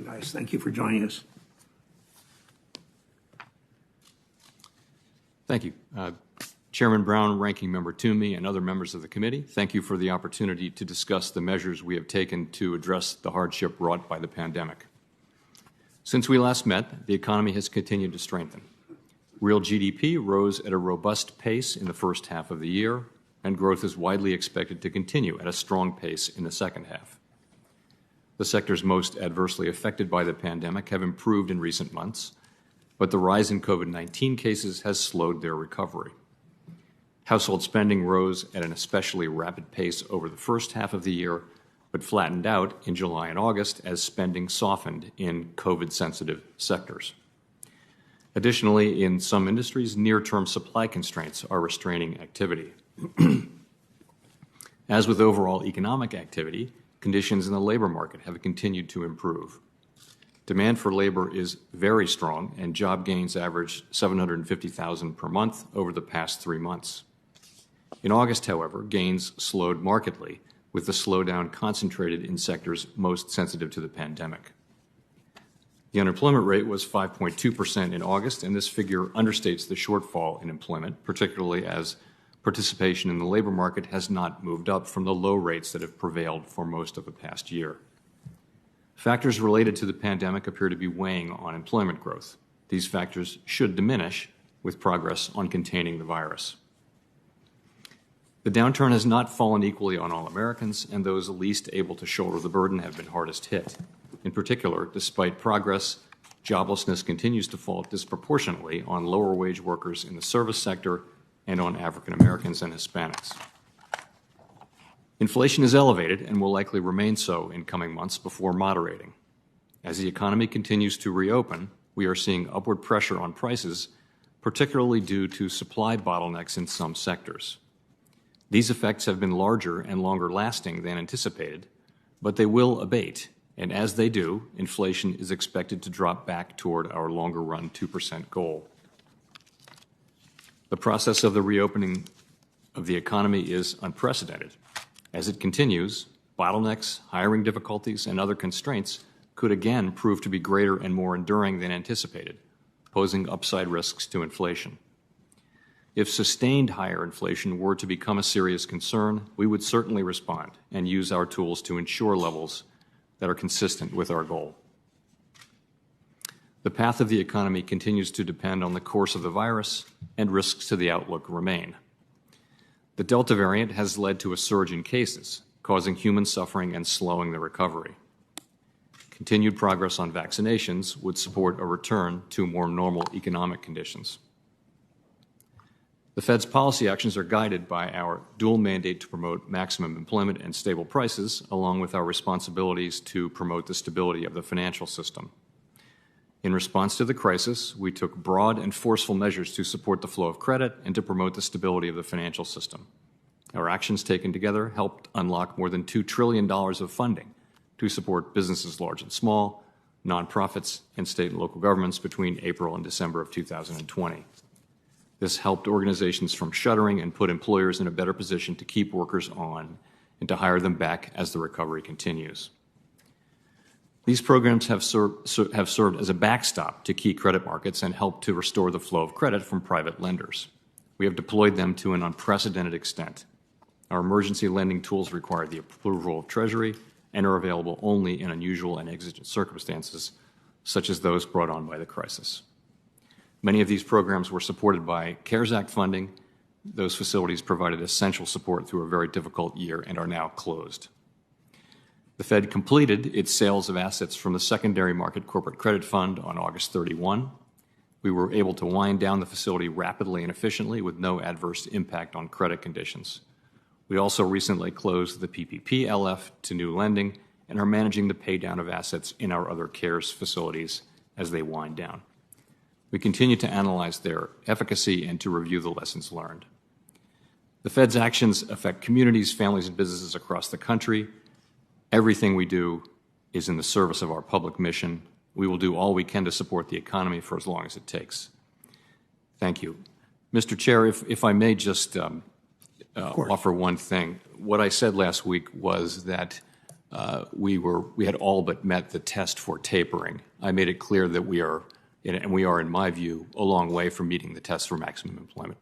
guys. Thank you for joining us. Thank you. Chairman Brown, Ranking Member Toomey, and other members of the committee, thank you for the opportunity to discuss the measures we have taken to address the hardship wrought by the pandemic. Since we last met, the economy has continued to strengthen. Real GDP rose at a robust pace in the first half of the year, and growth is widely expected to continue at a strong pace in the second half. The sectors most adversely affected by the pandemic have improved in recent months, but the rise in COVID-19 cases has slowed their recovery. Household spending rose at an especially rapid pace over the first half of the year, but flattened out in July and August as spending softened in COVID-sensitive sectors. Additionally, in some industries, near-term supply constraints are restraining activity. As with overall economic activity, conditions in the labor market have continued to improve. Demand for labor is very strong, and job gains averaged 750,000 per month over the past 3 months. In August, however, gains slowed markedly, with the slowdown concentrated in sectors most sensitive to the pandemic. The unemployment rate was 5.2% in August, and this figure understates the shortfall in employment, particularly as participation in the labor market has not moved up from the low rates that have prevailed for most of the past year. Factors related to the pandemic appear to be weighing on employment growth. These factors should diminish with progress on containing the virus. The downturn has not fallen equally on all Americans, and those least able to shoulder the burden have been hardest hit. In particular, despite progress, joblessness continues to fall disproportionately on lower-wage workers in the service sector and on African Americans and Hispanics. Inflation is elevated and will likely remain so in coming months before moderating. As the economy continues to reopen, we are seeing upward pressure on prices, particularly due to supply bottlenecks in some sectors. These effects have been larger and longer lasting than anticipated, but they will abate, and as they do, inflation is expected to drop back toward our longer-run 2% goal. The process of the reopening of the economy is unprecedented. As it continues, bottlenecks, hiring difficulties, and other constraints could again prove to be greater and more enduring than anticipated, posing upside risks to inflation. If sustained higher inflation were to become a serious concern, we would certainly respond and use our tools to ensure levels that are consistent with our goal. The path of the economy continues to depend on the course of the virus, and risks to the outlook remain. The Delta variant has led to a surge in cases, causing human suffering and slowing the recovery. Continued progress on vaccinations would support a return to more normal economic conditions. The Fed's policy actions are guided by our dual mandate to promote maximum employment and stable prices, along with our responsibilities to promote the stability of the financial system. In response to the crisis, we took broad and forceful measures to support the flow of credit and to promote the stability of the financial system. Our actions taken together helped unlock more than $2 trillion of funding to support businesses large and small, nonprofits, and state and local governments between April and December of 2020. This helped organizations from shuttering and put employers in a better position to keep workers on and to hire them back as the recovery continues. These programs have served as a backstop to key credit markets and helped to restore the flow of credit from private lenders. We have deployed them to an unprecedented extent. Our emergency lending tools require the approval of Treasury and are available only in unusual and exigent circumstances, such as those brought on by the crisis. Many of these programs were supported by CARES Act funding. Those facilities provided essential support through a very difficult year and are now closed. The Fed completed its sales of assets from the secondary market corporate credit fund on August 31. We were able to wind down the facility rapidly and efficiently with no adverse impact on credit conditions. We also recently closed the PPP LF to new lending and are managing the paydown of assets in our other CARES facilities as they wind down. We continue to analyze their efficacy and to review the lessons learned. The Fed's actions affect communities, families, and businesses across the country. Everything we do is in the service of our public mission. We will do all we can to support the economy for as long as it takes. Thank you. Mr. Chair, if I may just offer one thing. What I said last week was that we had all but met the test for tapering. I made it clear that we are, in my view, a long way from meeting the test for maximum employment.